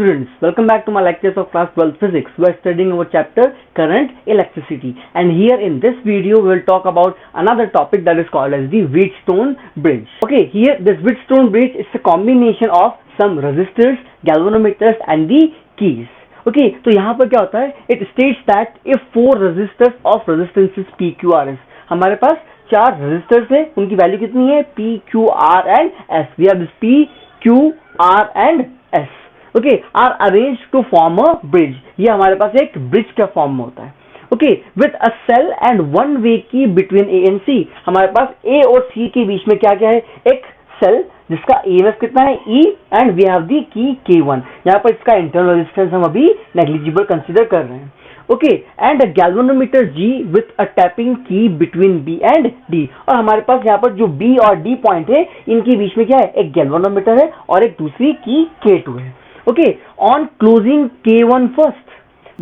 students, welcome back to my lectures of class 12 physics. We are studying our chapter current electricity, and here in this video we will talk about another topic that is called as the Wheatstone bridge. Okay, here this Wheatstone bridge is a combination of some resistors, galvanometers and the keys. Okay, तो यहाँ पर क्या होता है, it states that if four resistors of resistances P, Q, R, S, हमारे पास चार resistors है, उनकी वैल्यू कितनी है P, Q, R and S. We have this P, Q, R and S. Okay, are arranged to form a bridge. ये हमारे पास एक bridge का फॉर्म में होता है. Okay, with a cell and one way key between A and C. हमारे पास A और C के बीच में क्या क्या है, एक सेल जिसका EMF कितना है E and we have the key K1. यहाँ पर इसका internal resistance हम अभी negligible consider कर रहे हैं. Okay, and a galvanometer G with a tapping key between B and D. और हमारे पास यहाँ पर जो B और D पॉइंट है, इनके बीच में क्या है, एक गैल्वेनोमीटर है और एक दूसरी की K2 है. Okay, on closing K1 first,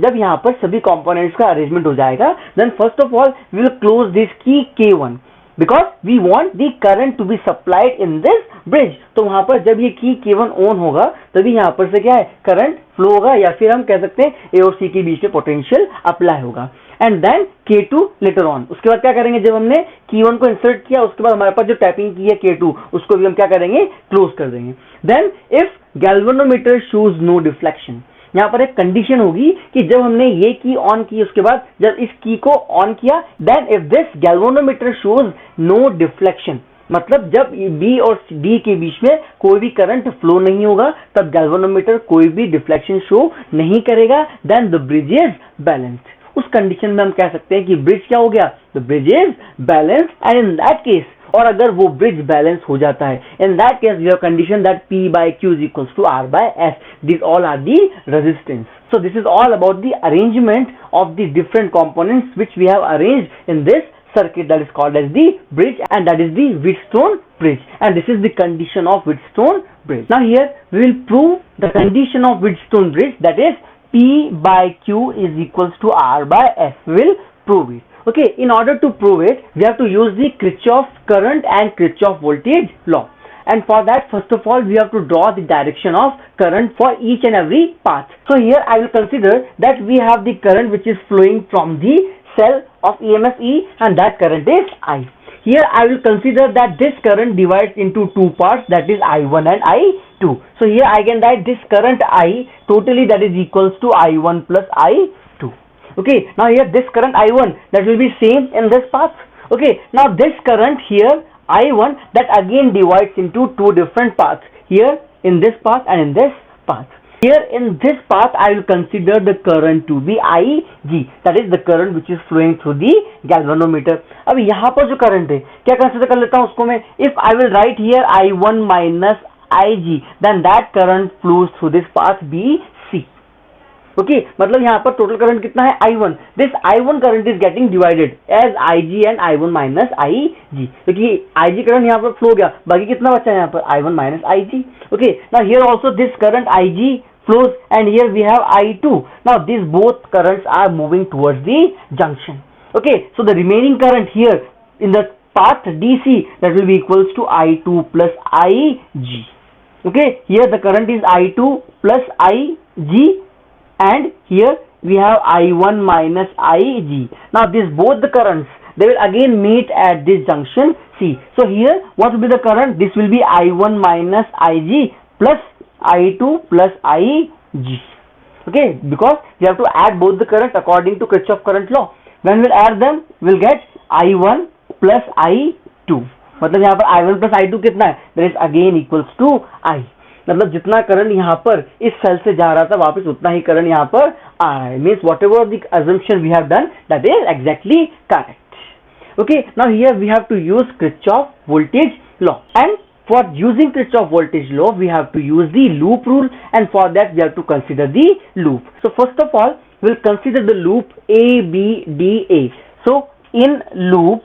जब यहाँ पर सभी कंपोनेंट्स का अरेंजमेंट हो जाएगा, then first of all we will close this key K1 because we want the current to be supplied in this bridge. तो वहां पर जब ये की K1 ऑन होगा तभी यहाँ पर से क्या है, करंट फ्लो होगा, या फिर हम कह सकते हैं A और C के बीच में पोटेंशियल अप्लाई होगा. And then K2 later on. उसके बाद क्या करेंगे, जब हमने K1 को इंसर्ट किया उसके बाद हमारे पास जो टैपिंग की है K2, उसको भी हम क्या करेंगे, क्लोज कर देंगे. Then if galvanometer shows no deflection, यहाँ पर एक कंडीशन होगी कि जब हमने ये की ऑन की उसके बाद जब इस की को ऑन किया, then if this galvanometer shows no deflection, मतलब जब B और D के बीच में कोई भी करंट फ्लो नहीं होगा तब गैल्वेनोमीटर कोई भी डिफ्लेक्शन शो नहीं करेगा, then the bridge is balanced. उस कंडीशन में हम कह सकते हैं कि ब्रिज क्या हो गया, the bridge is balanced. And in that case, और अगर वो ब्रिज बैलेंस हो जाता है, in that case we have condition that P by Q is equals to R by S. These all are the resistance. So this is all about the arrangement of the different components which we have arranged in this circuit that is called as the bridge, and that is the Wheatstone bridge, and this is the condition of Wheatstone bridge. Now here we will prove the condition of Wheatstone bridge, that is P by Q is equals to R by S. We will prove it. Okay, in order to prove it, we have to use the Kirchhoff current and Kirchhoff voltage law. And for that, first of all, we have to draw the direction of current for each and every path. So here I will consider that we have the current which is flowing from the cell of EMF E, and that current is I. Here I will consider that this current divides into two parts, that is I1 and I2. So here I can write this current I totally, that is equals to I1 plus I2. Okay, now here this current I1, that will be same in this path. Okay, now this current here I1, that again divides into two different paths, here in this path and in this path. Here in this path I will consider the current to be IG, that is the current which is flowing through the galvanometer. अब यहाँ पर जो current है क्या consider कर लेता हूँ उसको मैं, if I will write here I1 minus IG, then that current flows through this path BC. Okay, मतलब यहाँ पर टोटल करंट कितना है I1. This I1 current is getting divided as IG and I1 minus IG, क्योंकि IG current यहाँ पर flow गया, बाकी कितना बचा है यहाँ पर I1 minus IG. Okay, now here also this current IG flows and here we have I2. Now these both currents are moving towards the junction. Okay, so the remaining current here in the path DC, that will be equals to I2 plus IG. Okay, here the current is I2 plus IG, and here we have I1 minus IG. Now these both the currents, they will again meet at this junction C. So here what will be the current? This will be I1 minus IG plus I2 plus IG. Okay, because we have to add both the current according to Kirchhoff current law. When we'll add them, we'll get I1 plus I2. मतलब यहाँ पर I1 plus I2 कितना है? That is again equals to I. मतलब जितना current यहाँ पर इस सेल से जा रहा था वापस उतना ही करंट यहाँ पर आ रहा है. Means whatever the assumption we have done, that is exactly correct. Okay, now here we have to use Kirchhoff voltage law, and for using Kirchhoff voltage law we have to use the loop rule, and for that we have to consider the loop. So first of all we will consider the loop ABDA. So in loop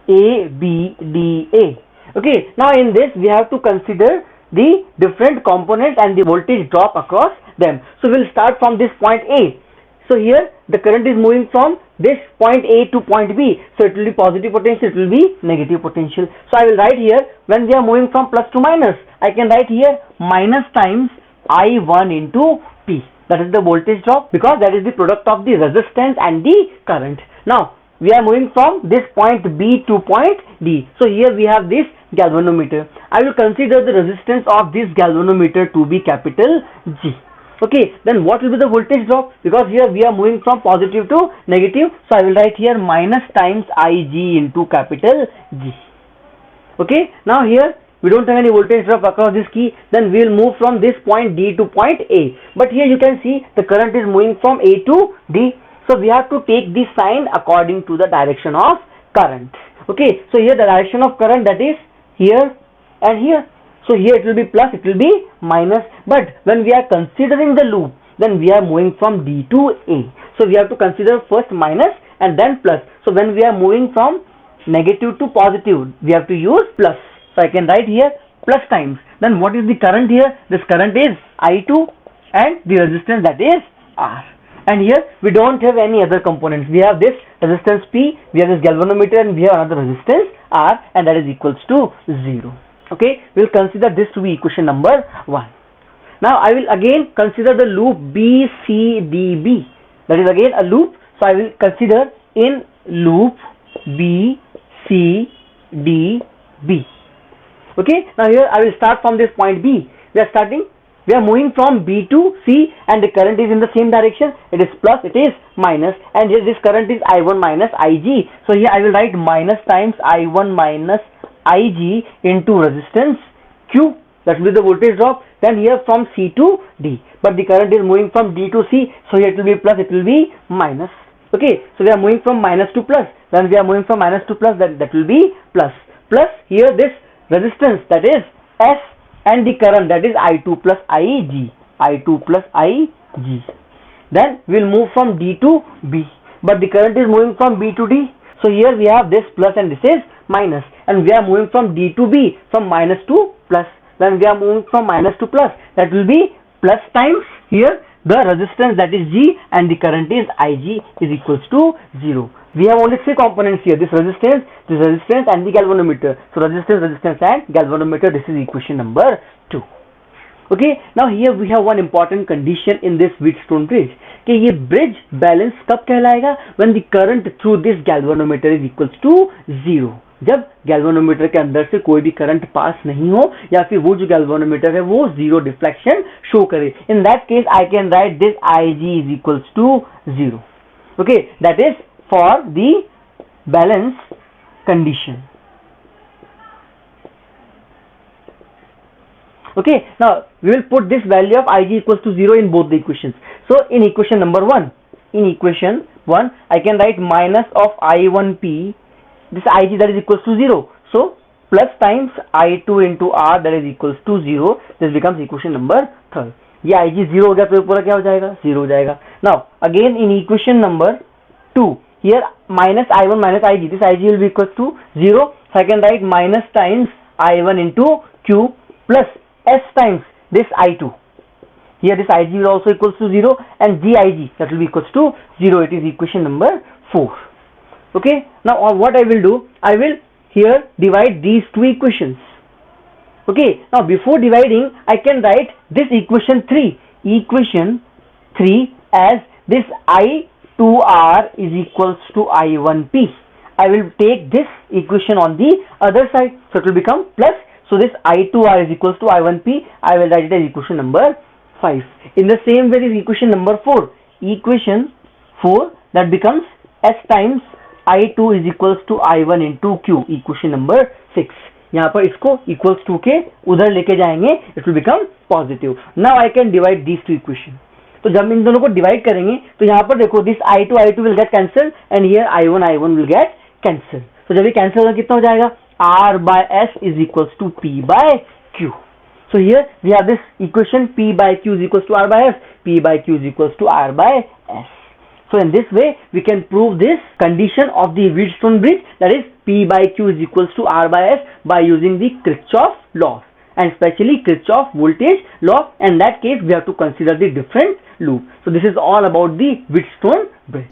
ABDA. Okay, now in this we have to consider the different component and the voltage drop across them. So we'll start from this point A. So here the current is moving from this point A to point B. So it will be positive potential, it will be negative potential. So I will write here, when we are moving from plus to minus, I can write here minus times I1 into P. That is the voltage drop, because that is the product of the resistance and the current. Now we are moving from this point B to point D. So here we have this galvanometer. I will consider the resistance of this galvanometer to be capital G. Okay, then what will be the voltage drop? Because here we are moving from positive to negative, so I will write here minus times Ig into capital G. Okay, now here we don't have any voltage drop across this key, then we will move from this point D to point A. But here you can see the current is moving from A to D, so we have to take the sign according to the direction of current. Okay, so here the direction of current, that is here and here. So here it will be plus, it will be minus, but when we are considering the loop, then we are moving from D to A. So we have to consider first minus and then plus. So when we are moving from negative to positive, we have to use plus. So I can write here plus times. Then what is the current here? This current is I2 and the resistance, that is R. And here we don't have any other components. We have this resistance P, we have this galvanometer, and we have another resistance R, and that is equals to 0. Okay, we will consider this to be equation number 1. Now I will again consider the loop BCDB. That is again a loop. So I will consider in loop BCDB. Okay, now here I will start from this point B. We are moving from B to C, and the current is in the same direction. It is plus, it is minus, and here this current is I1 minus Ig. So here I will write minus times I1 minus Ig into resistance Q. That will be the voltage drop. Then here from C to D, but the current is moving from D to C, so here it will be plus, it will be minus. Okay, so we are moving from minus to plus. When we are moving from minus to plus, then that will be plus. Plus here this resistance, that is S, and the current, that is I2 plus Ig. I2 plus Ig. Then we will move from D to B, but the current is moving from B to D. So here we have this plus and this is minus, and we are moving from D to B, from minus to plus. When we are moving from minus to plus, that will be plus times here the resistance, that is G, and the current is Ig, is equals to 0. We have only 3 components here, this resistance, and the galvanometer. So resistance and galvanometer, this is equation number 2. Okay, now here we have one important condition in this Wheatstone bridge, कि ये bridge balance कब कहलाएगा? When the current through this galvanometer is equals to 0. जब galvanometer के अंदर से कोई भी current pass नहीं हो, या फिर वो जो galvanometer है वो 0 deflection show करे. In that case, I can write this Ig is equals to 0. Okay, that is for the balance condition. Okay, now we will put this value of Ig equals to 0 in both the equations. So in equation number 1, I can write minus of I1P, this Ig, that is equals to 0. So plus times I2 into R, that is equals to 0. This becomes equation number 3. ये Ig 0 हो गया तो पूरा क्या हो जाएगा? 0 हो जाएगा. Now again in equation number 2, here minus I1 minus Ig, this Ig will be equals to 0. So I can write minus times I1 into Q plus S times this I2. Here this Ig will also equals to 0, and Gig, that will be equals to 0. It is equation number 4. Okay, now what I will do, I will here divide these 2 equations. Okay, now before dividing, I can write this equation 3 as this I2R is equals to I1P. I will take this equation on the other side, so it will become plus. So this I2R is equals to I1P. I will write it as equation number 5. In the same way, this equation number 4. Equation 4, that becomes S times I2 is equals to I1 into Q. Equation number 6. यहाँ पर इसको equals to के उधर लेके जाएंगे, it will become positive. Now I can divide these 2 equations. तो जब इन दोनों को divide करेंगे तो यहाँ पर देखो this I2 will get cancelled and here I1 will get cancelled. तो जब ये cancel होगा कितना हो जाएगा? R by S is equals to P by Q. So here we have this equation P by Q is equals to R by S, P by Q is equals to R by S. So in this way we can prove this condition of the Wheatstone bridge, that is P by Q is equals to R by S, by using the Kirchhoff law, and especially Kirchhoff voltage law. In that case we have to consider the different loop. So this is all about the Wheatstone bridge.